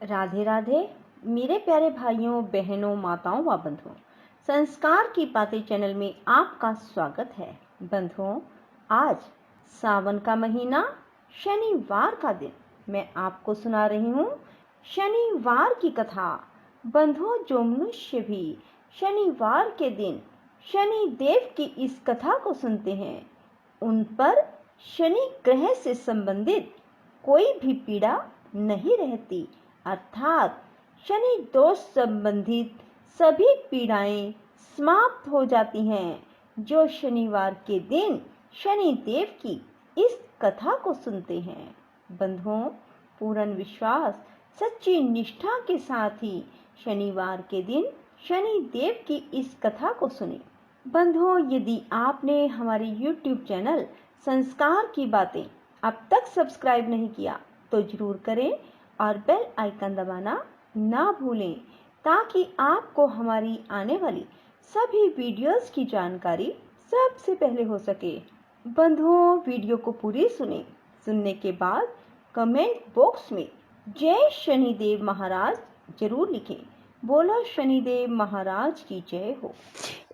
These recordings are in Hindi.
राधे राधे मेरे प्यारे भाइयों बहनों माताओं व बंधुओं, संस्कार की बातें चैनल में आपका स्वागत है। बंधुओं, आज सावन का महीना, शनिवार का दिन मैं आपको सुना रही हूँ शनिवार की कथा। बंधुओं, जो मनुष्य भी शनिवार के दिन शनि देव की इस कथा को सुनते हैं, उन पर शनि ग्रह से संबंधित कोई भी पीड़ा नहीं रहती, अर्थात शनि दोष संबंधित सभी पीड़ाएं समाप्त हो जाती हैं। जो शनिवार के दिन शनि देव की इस कथा को सुनते हैं, बंधुओं, पूर्ण विश्वास सच्ची निष्ठा के साथ ही शनिवार के दिन शनि देव की इस कथा को सुने। बंधुओं, यदि आपने हमारे YouTube चैनल संस्कार की बातें अब तक सब्सक्राइब नहीं किया तो जरूर करें और बेल आइकन दबाना ना भूलें, ताकि आपको हमारी आने वाली सभी वीडियोस की जानकारी सबसे पहले हो सके। बंधुओं, वीडियो को पूरी सुनने के बाद कमेंट बॉक्स में जय शनिदेव महाराज जरूर लिखें। बोलो शनिदेव महाराज की जय हो।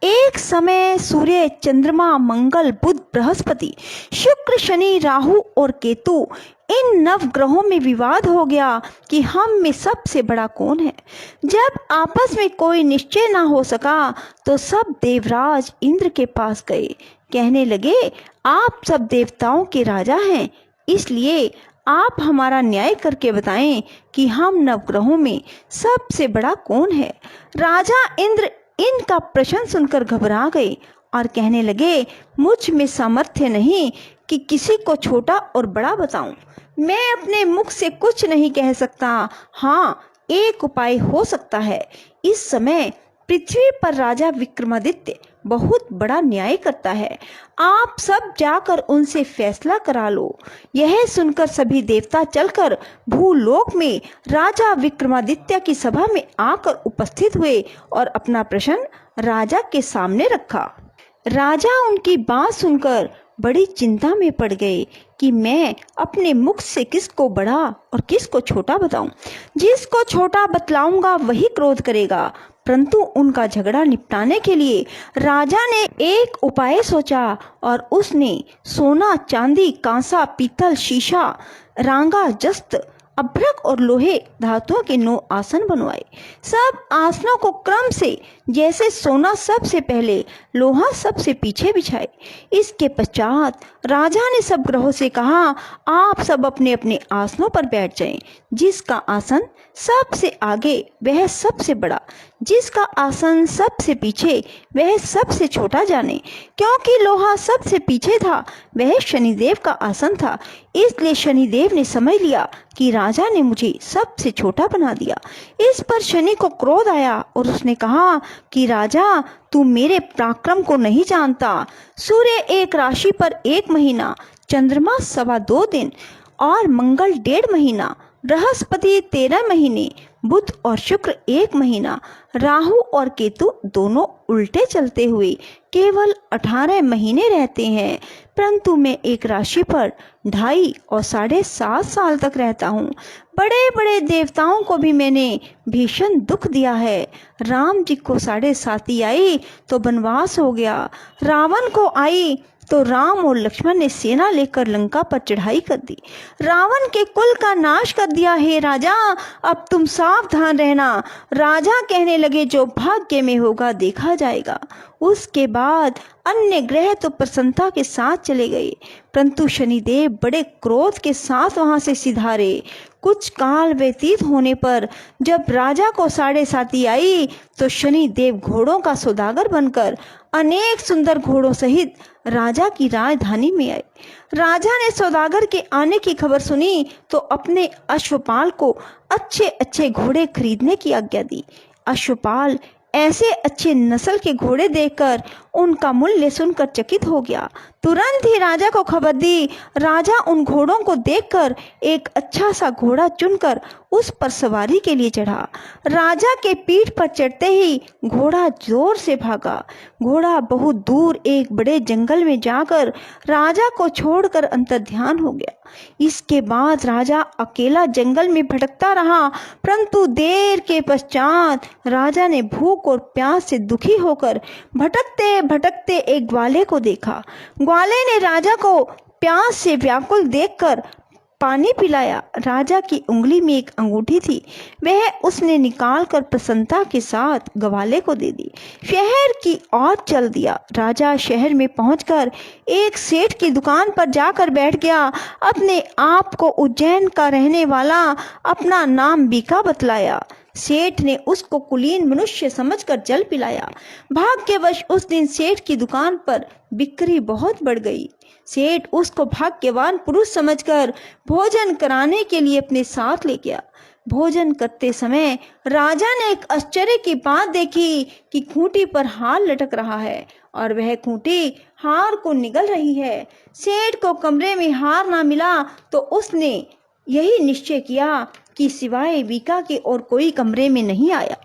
एक समय सूर्य, चंद्रमा, मंगल, बुध, बृहस्पति, शुक्र, शनि, राहु और केतु, इन नव ग्रहों में विवाद हो गया कि हम में सबसे बड़ा कौन है। जब आपस में कोई निश्चय ना हो सका तो सब देवराज इंद्र के पास गए। कहने लगे, आप सब देवताओं के राजा हैं, इसलिए आप हमारा न्याय करके बताएं कि हम नवग्रहों में सबसे बड़ा कौन है। राजा इंद्र इनका प्रश्न सुनकर घबरा गए और कहने लगे, मुझ में सामर्थ्य नहीं कि किसी को छोटा और बड़ा बताऊं। मैं अपने मुख से कुछ नहीं कह सकता। हाँ, एक उपाय हो सकता है। इस समय पृथ्वी पर राजा विक्रमादित्य बहुत बड़ा न्याय करता है, आप सब जाकर उनसे फैसला करा लो। यह सुनकर सभी देवता चलकर भूलोक में राजा विक्रमादित्य की सभा में आकर उपस्थित हुए और अपना प्रश्न राजा के सामने रखा। राजा उनकी बात सुनकर बड़ी चिंता में पड़ गए कि मैं अपने मुख से किसको बड़ा और किसको छोटा बताऊं। जिसको छोटा बतलाऊंगा वही क्रोध करेगा। परंतु उनका झगड़ा निपटाने के लिए राजा ने एक उपाय सोचा और उसने सोना, चांदी, कांसा, पीतल, शीशा, रांगा, जस्त, अभ्रक और लोहे धातुओं के 9 आसन बनवाए। सब आसनों को क्रम से, जैसे सोना सबसे पहले, लोहा सबसे पीछे बिछाए। इसके पश्चात राजा ने सब ग्रहों से कहा, आप सब अपने अपने आसनों पर बैठ जाएं। जिसका आसन सबसे आगे वह सबसे बड़ा, जिसका आसन सबसे पीछे वह सबसे छोटा जाने। क्योंकि लोहा सबसे पीछे था, वह शनिदेव का आसन था, इसलिए शनिदेव ने समझ लिया कि राजा ने मुझे सबसे छोटा बना दिया। इस पर शनि को क्रोध आया और उसने कहा कि राजा, तू मेरे पराक्रम को नहीं जानता। सूर्य एक राशि पर 1 महीना, चंद्रमा 2.25 दिन और मंगल 1.5 महीना, बृहस्पति 13 महीने, बुध और शुक्र 1 महीना, राहु और केतु दोनों उल्टे चलते हुए केवल 18 महीने रहते हैं। परंतु मैं एक राशि पर 2.5 और 7.5 साल तक रहता हूँ। बड़े बड़े देवताओं को भी मैंने भीषण दुख दिया है। राम जी को 7.5 आई तो वनवास हो गया। रावण को आई तो राम और लक्ष्मण ने सेना लेकर लंका पर चढ़ाई कर दी। रावण के कुल का नाश कर दिया। हे राजा, अब तुम सावधान रहना। राजा कहने लगे, जो भाग्य में होगा देखा जाएगा। उसके बाद अन्य ग्रह तो प्रसन्नता के साथ चले गए, परंतु शनिदेव बड़े क्रोध के साथ वहां से सिधारे। कुछ काल व्यतीत होने पर जब राजा को 7.5 आई तो शनिदेव घोड़ों का सौदागर बनकर अनेक सुंदर घोड़ों सहित राजा की राजधानी में आए। राजा ने सौदागर के आने की खबर सुनी तो अपने अश्वपाल को अच्छे अच्छे घोड़े खरीदने की आज्ञा दी। अश्वपाल ऐसे अच्छे नस्ल के घोड़े देखकर उनका मूल्य सुनकर चकित हो गया। तुरंत ही राजा को खबर दी। राजा उन घोड़ों को देखकर एक अच्छा सा घोड़ा चुनकर उस पर सवारी के लिए चढ़ा। राजा के पीठ पर चढ़ते ही घोड़ा जोर से भागा। घोड़ा बहुत दूर एक बड़े जंगल में जाकर राजा को छोड़कर अंतर्ध्यान हो गया। इसके बाद राजा अकेला जंगल में भटकता रहा, परंतु देर के पश्चात राजा ने भूख और प्यास से दुखी होकर भटकते भटकते एक ग्वाले को देखा। ग्वाले ने राजा को प्यास से व्याकुल देखकर पानी पिलाया। राजा की उंगली में एक अंगूठी थी, वह उसने निकालकर प्रसन्नता के साथ ग्वाले को दे दी। शहर की ओर चल दिया। राजा शहर में पहुंचकर एक सेठ की दुकान पर जाकर बैठ गया। अपने आप को उज्जैन का रहने वाला अपना नाम बीका बतलाया। सेठ ने उसको कुलीन मनुष्य समझकर जल पिलाया। भाग्यवश उस दिन सेठ की दुकान पर बिक्री बहुत बढ़ गई। सेठ उसको भाग्यवान पुरुष समझकर भोजन कराने के लिए अपने साथ ले गया। भोजन करते समय राजा ने एक आश्चर्य की बात देखी कि खूंटी पर हार लटक रहा है और वह खूंटी हार को निगल रही है। सेठ को कमरे में हार ना मिला तो उसने यही निश्चय किया कि सिवाय बीका के और कोई कमरे में नहीं आया।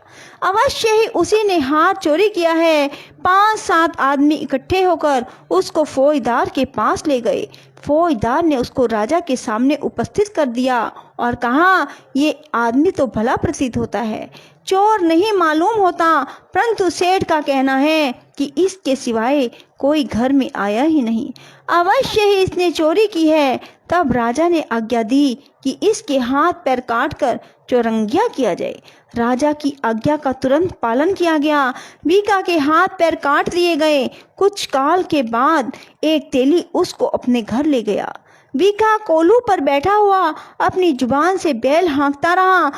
अवश्य ही उसी ने हार चोरी किया है। 5-7 आदमी इकट्ठे होकर उसको फौजदार के पास ले गए। फौजदार ने उसको राजा के सामने उपस्थित कर दिया और कहा, ये आदमी तो भला प्रतीत होता है, चोर नहीं मालूम होता, परंतु सेठ का कहना है कि इसके सिवाय कोई घर में आया ही नहीं। अवश्य ही इसने चोरी की है। तब राजा ने आज्ञा दी कि इसके हाथ पैर काटकर चौरंगिया किया जाए। राजा की आज्ञा का तुरंत पालन किया गया। बीका के हाथ पैर काट दिए गए। कुछ काल के बाद एक तेली उसको अपने घर ले गया। बीका कोलू पर बैठा हुआ अपनी जुबान से बैल हाँकता रहा।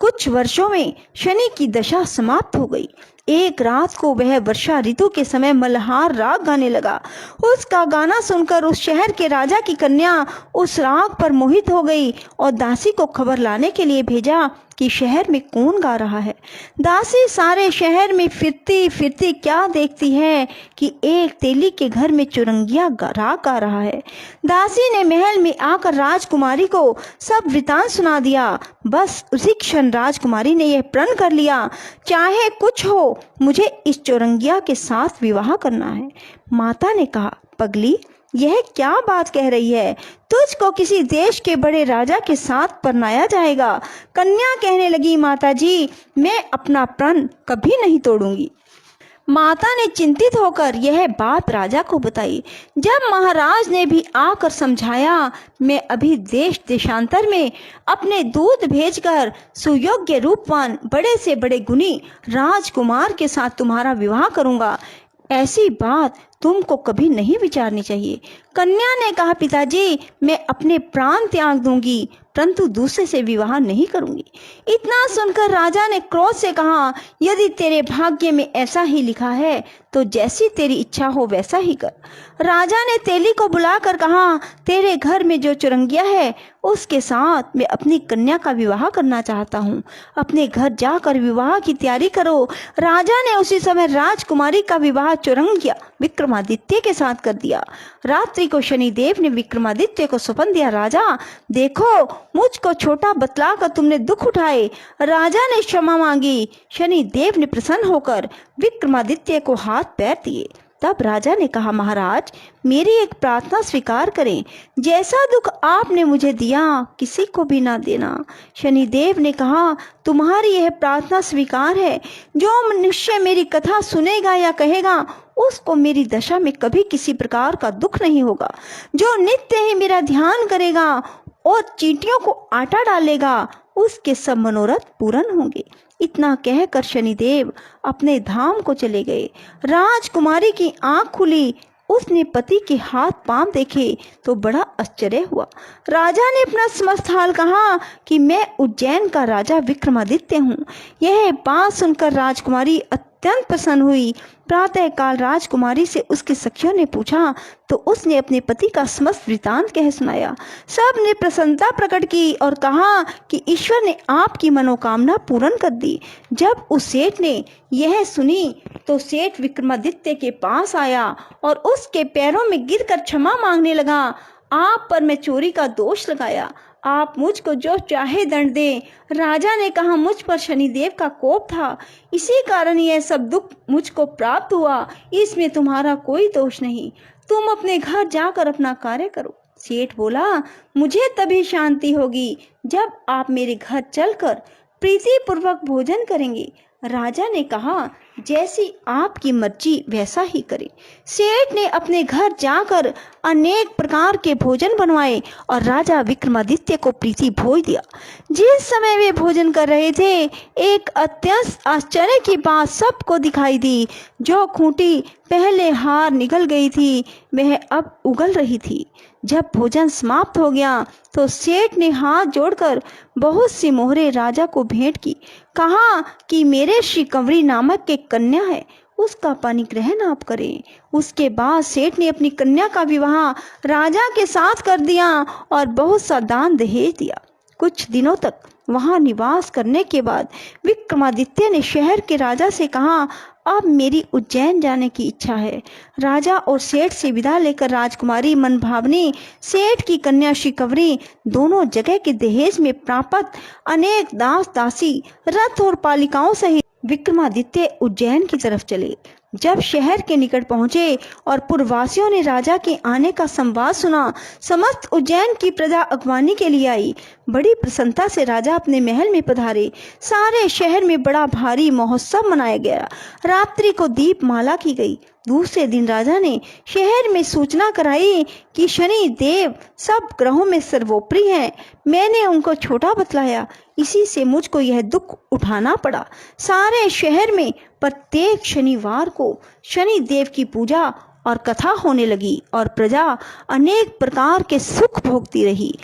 कुछ वर्षों में शनि की दशा समाप्त हो गई। एक रात को वह वर्षा ऋतु के समय मल्हार राग गाने लगा। उसका गाना सुनकर उस शहर के राजा की कन्या उस राग पर मोहित हो गई और दासी को खबर लाने के लिए भेजा कि शहर में कौन गा रहा है। दासी सारे शहर में फिरती फिरती क्या देखती है कि एक तेली के घर में चुरंगिया राग गा रहा है। दासी ने महल में आकर राजकुमारी को सब वृतांत सुना दिया। बस उसी क्षण राजकुमारी ने यह प्रण कर लिया, चाहे कुछ हो मुझे इस चौरंगिया के साथ विवाह करना है। माता ने कहा, पगली यह क्या बात कह रही है? तुझको किसी देश के बड़े राजा के साथ परनाया जाएगा। कन्या कहने लगी, माताजी मैं अपना प्रण कभी नहीं तोड़ूंगी। माता ने चिंतित होकर यह बात राजा को बताई। जब महाराज ने भी आकर समझाया, मैं अभी देश देशांतर में अपने दूत भेजकर सुयोग्य रूपवान बड़े से बड़े गुणी राजकुमार के साथ तुम्हारा विवाह करूंगा, ऐसी बात तुमको कभी नहीं विचारनी चाहिए। कन्या ने कहा, पिताजी मैं अपने प्राण त्याग दूंगी, परंतु दूसरे से विवाह नहीं करूंगी। इतना सुनकर राजा ने क्रोध से कहा, यदि तेरे भाग्य में ऐसा ही लिखा है तो जैसी तेरी इच्छा हो वैसा ही कर। राजा ने तेली को बुलाकर कहा, तेरे घर में जो चुरंगिया है उसके साथ मैं अपनी कन्या का विवाह करना चाहता हूँ। अपने घर जाकर विवाह की तैयारी करो। राजा ने उसी समय राजकुमारी का विवाह चुरंगिया विक्रमादित्य के साथ कर दिया। रात्रि को शनिदेव ने विक्रमादित्य को सौंप दिया, राजा देखो मुझको छोटा बतलाकर तुमने दुख उठाए। राजा ने क्षमा मांगी। शनिदेव ने प्रसन्न होकर विक्रमादित्य को हाथ पैर दिए। तब राजा ने कहा, महाराज मेरी एक प्रार्थना स्वीकार करें, जैसा दुख आपने मुझे दिया किसी को भी ना देना। शनिदेव ने कहा, तुम्हारी यह प्रार्थना स्वीकार है। जो मनुष्य मेरी कथा सुनेगा या कहेगा उसको मेरी दशा में कभी किसी प्रकार का दुख नहीं होगा। जो नित्य ही मेरा ध्यान करेगा और चींटियों को आटा डालेगा उसके सब मनोरथ पूर्ण होंगे। इतना कहकर शनिदेव अपने धाम को चले गए। राजकुमारी की आंख खुली। उसने पति के हाथ पांव देखे तो बड़ा आश्चर्य हुआ। राजा ने अपना समस्त हाल कहा कि मैं उज्जैन का राजा विक्रमादित्य हूँ। यह बात सुनकर राजकुमारी अत्यंत प्रसन्न हुई। प्रातःकाल राजकुमारी से उसकी सखियों ने पूछा तो उसने अपने पति का समस्त वृतांत कह सुनाया। सब ने प्रसन्नता प्रकट की और कहा कि ईश्वर ने आपकी मनोकामना पूर्ण कर दी। जब उस सेठ ने यह सुनी तो सेठ विक्रमादित्य के पास आया और उसके पैरों में गिरकर क्षमा मांगने लगा। आप पर मैं चोरी का दोष लगाया, आप मुझको जो चाहे दंड दें। राजा ने कहा, मुझ पर शनिदेव का कोप था, इसी कारण यह सब दुख मुझको प्राप्त हुआ, इसमें तुम्हारा कोई दोष नहीं। तुम अपने घर जाकर अपना कार्य करो। सेठ बोला, मुझे तभी शांति होगी जब आप मेरे घर चलकर प्रीतिपूर्वक भोजन करेंगे। राजा ने कहा, जैसी आपकी मर्जी वैसा ही करें। सेठ ने अपने घर जाकर अनेक प्रकार के भोजन बनवाए और राजा विक्रमादित्य को प्रीति भोज दिया। जिस समय वे भोजन कर रहे थे, एक अत्यंत आश्चर्य की बात सबको दिखाई दी। जो खूंटी पहले हार निकल गई थी वह अब उगल रही थी। जब भोजन समाप्त हो गया तो सेठ ने हाथ जोड़कर बहुत सी मोहरें राजा को भेंट की। कहा कि मेरे श्री कंवरी नामक एक कन्या है, उसका पाणिग्रहण आप करें। उसके बाद सेठ ने अपनी कन्या का विवाह राजा के साथ कर दिया और बहुत सा दान दहेज दिया। कुछ दिनों तक वहां निवास करने के बाद विक्रमादित्य ने शहर के राजा से कहा, अब मेरी उज्जैन जाने की इच्छा है। राजा और सेठ से विदा लेकर राजकुमारी मनभावनी, सेठ की कन्या श्री कंवरी दोनों जगह के दहेज में प्राप्त अनेक दास दासी, रथ और पालिकाओं सहित विक्रमादित्य उज्जैन की तरफ चले। जब शहर के निकट पहुंचे और पुरवासियों ने राजा के आने का संवाद सुना, समस्त उज्जैन की प्रजा अगवानी के लिए आई। बड़ी प्रसन्नता से राजा अपने महल में पधारे। सारे शहर में बड़ा भारी महोत्सव मनाया गया। रात्रि को दीपमाला की गई। दूसरे दिन राजा ने शहर में सूचना कराई कि शनि देव सब ग्रहों में सर्वोपरि हैं। मैंने उनको छोटा बतलाया, इसी से मुझको यह दुख उठाना पड़ा। सारे शहर में प्रत्येक शनिवार को शनि देव की पूजा और कथा होने लगी और प्रजा अनेक प्रकार के सुख भोगती रही।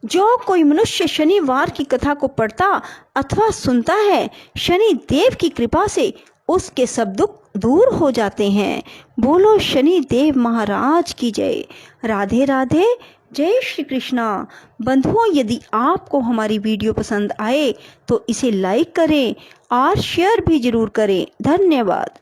जो कोई मनुष्य शनिवार की कथा को पढ़ता अथवा सुनता है, शनि देव की कृपा से उसके सब दुख दूर हो जाते हैं। बोलो शनि देव महाराज की जय। राधे राधे, जय श्री कृष्णा। बंधुओं, यदि आपको हमारी वीडियो पसंद आए तो इसे लाइक करें और शेयर भी जरूर करें। धन्यवाद।